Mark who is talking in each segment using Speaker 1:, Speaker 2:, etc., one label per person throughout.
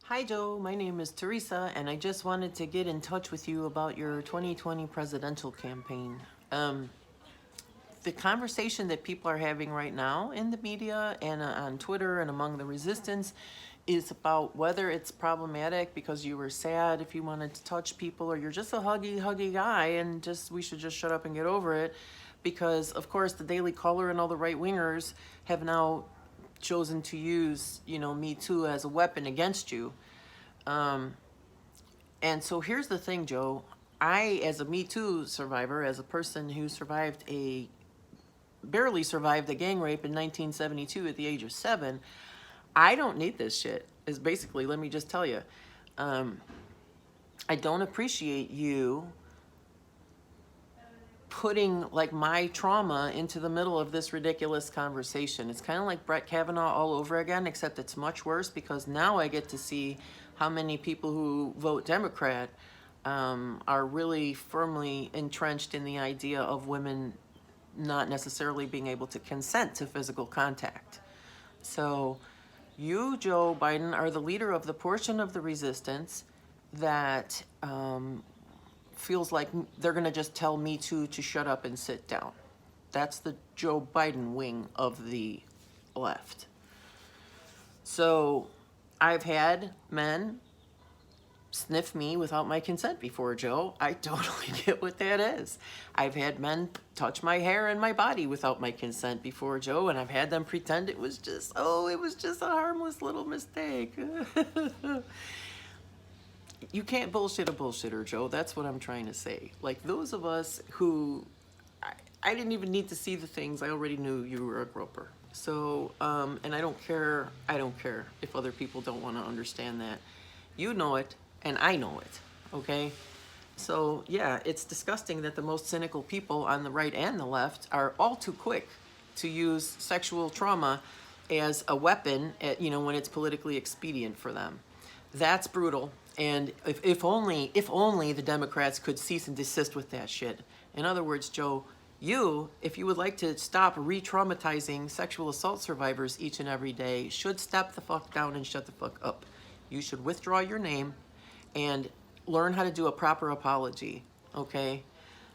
Speaker 1: Hi Joe, my name is Teresa, and I just wanted to get in touch with you about your 2020 presidential campaign. Um, the conversation that people are having right now in the media and on Twitter and among the resistance is about whether it's problematic because you were sad if you wanted to touch people, or you're just a huggy guy and just we should just shut up and get over it. Because of course the Daily Caller and all the right wingers have now chosen to use, Me Too as a weapon against you. And so here's the thing, Joe. I, as a Me Too survivor, as a person who barely survived a gang rape in 1972 at the age of 7, I don't need this shit. Is basically, let me just tell you, I don't appreciate you putting like my trauma into the middle of this ridiculous conversation. It's kind of like Brett Kavanaugh all over again, except it's much worse because now I get to see how many people who vote Democrat are really firmly entrenched in the idea of women not necessarily being able to consent to physical contact. So you, Joe Biden, are the leader of the portion of the resistance that feels like they're going to just tell Me Too to shut up and sit down. That's the Joe Biden wing of the left. So I've had men sniff me without my consent before, Joe. I totally get what that is. I've had men touch my hair and my body without my consent before, Joe, and I've had them pretend it was just a harmless little mistake. You can't bullshit a bullshitter, Joe. That's what I'm trying to say. Like those of us who, I didn't even need to see the things. I already knew you were a groper. So, and I don't care if other people don't want to understand that. You know it, and I know it, okay? So, yeah, it's disgusting that the most cynical people on the right and the left are all too quick to use sexual trauma as a weapon when it's politically expedient for them. That's brutal. And if only the Democrats could cease and desist with that shit. In other words, Joe, if you would like to stop re-traumatizing sexual assault survivors each and every day, should step the fuck down and shut the fuck up. You should withdraw your name and learn how to do a proper apology, okay?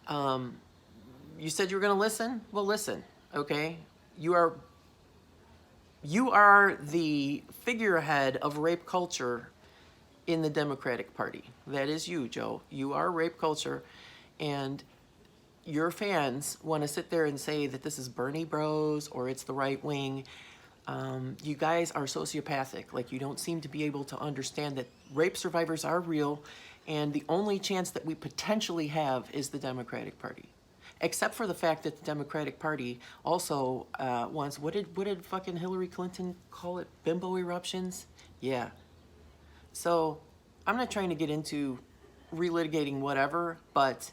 Speaker 1: You said you were going to listen? Well, listen, okay? You are the figurehead of rape culture in the Democratic Party. That is you, Joe. You are rape culture, and your fans want to sit there and say that this is Bernie Bros or it's the right wing. You guys are sociopathic. Like, you don't seem to be able to understand that rape survivors are real, and the only chance that we potentially have is the Democratic Party. Except for the fact that the Democratic Party also wants, what did fucking Hillary Clinton call it? Bimbo eruptions? Yeah. So I'm not trying to get into relitigating whatever, but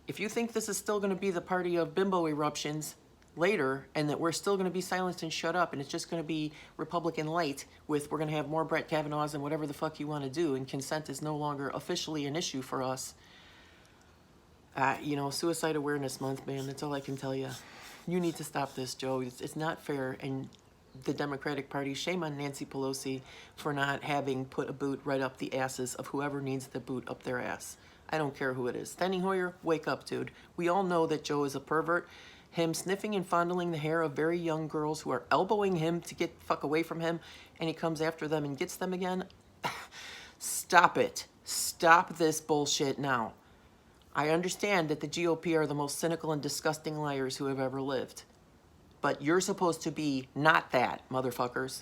Speaker 1: if you think this is still going to be the party of bimbo eruptions later, and that we're still going to be silenced and shut up, and it's just going to be Republican light with we're going to have more Brett Kavanaughs and whatever the fuck you want to do, and consent is no longer officially an issue for us. Suicide Awareness Month, man, that's all I can tell you. You need to stop this, Joe. It's not fair, and the Democratic Party, shame on Nancy Pelosi for not having put a boot right up the asses of whoever needs the boot up their ass. I don't care who it is. Steny Hoyer, wake up, dude. We all know that Joe is a pervert. Him sniffing and fondling the hair of very young girls who are elbowing him to get the fuck away from him, and he comes after them and gets them again. Stop it. Stop this bullshit now. I understand that the GOP are the most cynical and disgusting liars who have ever lived. But you're supposed to be not that, motherfuckers.